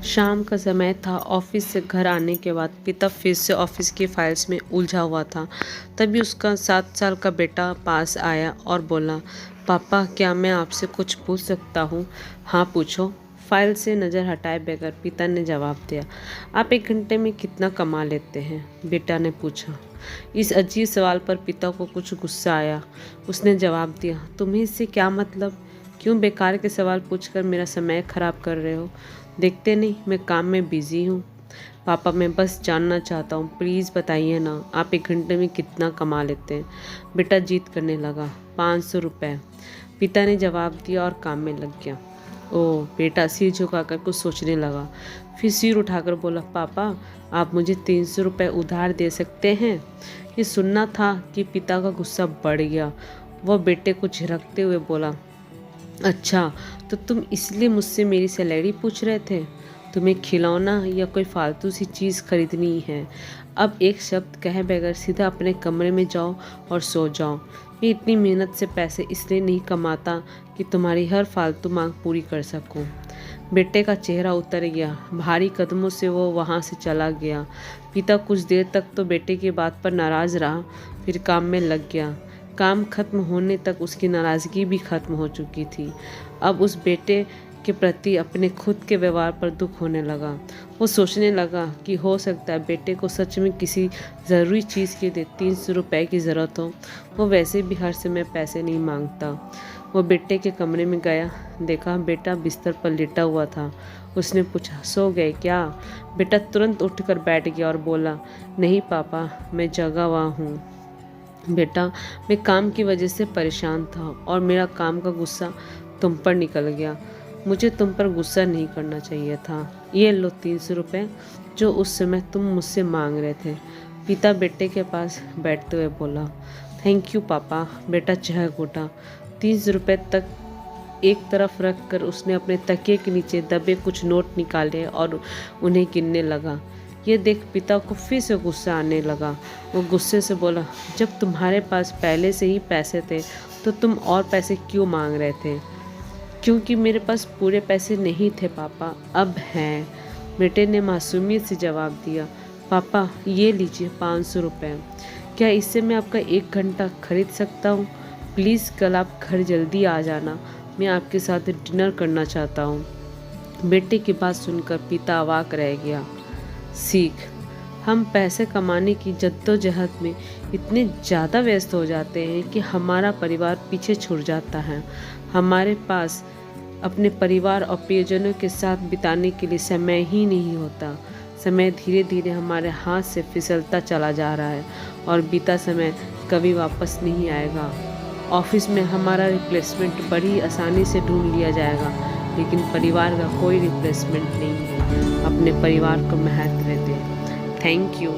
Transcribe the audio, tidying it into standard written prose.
शाम का समय था। ऑफिस से घर आने के बाद पिता फिर से ऑफिस की फाइल्स में उलझा हुआ था। तभी उसका 7 साल का बेटा पास आया और बोला, पापा क्या मैं आपसे कुछ पूछ सकता हूँ? हाँ पूछो। फाइल से नज़र हटाए बगैर पिता ने जवाब दिया। आप 1 घंटे में कितना कमा लेते हैं? बेटा ने पूछा। इस अजीब सवाल पर पिता को कुछ गुस्सा आया। उसने जवाब दिया, तुम्हें इससे क्या मतलब? क्यों बेकार के सवाल पूछकर मेरा समय खराब कर रहे हो? देखते नहीं मैं काम में बिजी हूँ। पापा मैं बस जानना चाहता हूँ, प्लीज़ बताइए ना, आप 1 घंटे में कितना कमा लेते हैं? बेटा जिद करने लगा। 500 रुपये, पिता ने जवाब दिया और काम में लग गया। ओह, बेटा सिर झुकाकर कुछ सोचने लगा, फिर सिर उठाकर बोला, पापा आप मुझे 300 रुपये उधार दे सकते हैं? ये सुनना था कि पिता का गुस्सा बढ़ गया। वह बेटे को झिड़कते हुए बोला, अच्छा तो तुम इसलिए मुझसे मेरी सैलरी पूछ रहे थे? तुम्हें खिलौना या कोई फालतू सी चीज़ खरीदनी है? अब एक शब्द कहे बगैर सीधा अपने कमरे में जाओ और सो जाओ। मैं इतनी मेहनत से पैसे इसलिए नहीं कमाता कि तुम्हारी हर फालतू मांग पूरी कर सकूं। बेटे का चेहरा उतर गया। भारी कदमों से वो वहाँ से चला गया। पिता कुछ देर तक तो बेटे की बात पर नाराज़ रहा, फिर काम में लग गया। काम खत्म होने तक उसकी नाराज़गी भी खत्म हो चुकी थी। अब उस बेटे के प्रति अपने खुद के व्यवहार पर दुख होने लगा। वो सोचने लगा कि हो सकता है बेटे को सच में किसी ज़रूरी चीज़ के लिए 300 रुपये की ज़रूरत हो। वो वैसे भी हर समय पैसे नहीं मांगता। वो बेटे के कमरे में गया, देखा बेटा बिस्तर पर लेटा हुआ था। उसने पूछा, सो गए क्या? बेटा तुरंत उठकर बैठ गया और बोला, नहीं पापा मैं जगा हुआ हूँ। बेटा मैं काम की वजह से परेशान था और मेरा काम का गुस्सा तुम पर निकल गया। मुझे तुम पर गुस्सा नहीं करना चाहिए था। ये लो 300 रुपये जो उस समय तुम मुझसे मांग रहे थे। पिता बेटे के पास बैठते हुए बोला, थैंक यू पापा। बेटा चहक उठा। 300 रुपये तक एक तरफ रख कर उसने अपने तकिए के नीचे दबे कुछ नोट निकाले और उन्हें गिनने लगा। ये देख पिता को फिर से गुस्सा आने लगा। वो गुस्से से बोला, जब तुम्हारे पास पहले से ही पैसे थे तो तुम और पैसे क्यों मांग रहे थे? क्योंकि मेरे पास पूरे पैसे नहीं थे पापा, अब हैं। बेटे ने मासूमियत से जवाब दिया, पापा ये लीजिए 500 रुपये। क्या इससे मैं आपका 1 घंटा खरीद सकता हूँ? प्लीज़ कल आप घर जल्दी आ जाना, मैं आपके साथ डिनर करना चाहता हूँ। बेटे की बात सुनकर पिता अवाक रह गया। सीख, हम पैसे कमाने की जद्दोजहद में इतने ज़्यादा व्यस्त हो जाते हैं कि हमारा परिवार पीछे छूट जाता है। हमारे पास अपने परिवार और प्रियजनों के साथ बिताने के लिए समय ही नहीं होता। समय धीरे धीरे हमारे हाथ से फिसलता चला जा रहा है और बीता समय कभी वापस नहीं आएगा। ऑफिस में हमारा रिप्लेसमेंट बड़ी आसानी से ढूंढ लिया जाएगा, लेकिन परिवार का कोई रिप्लेसमेंट नहीं है। अपने परिवार को महत्व दें। Thank you.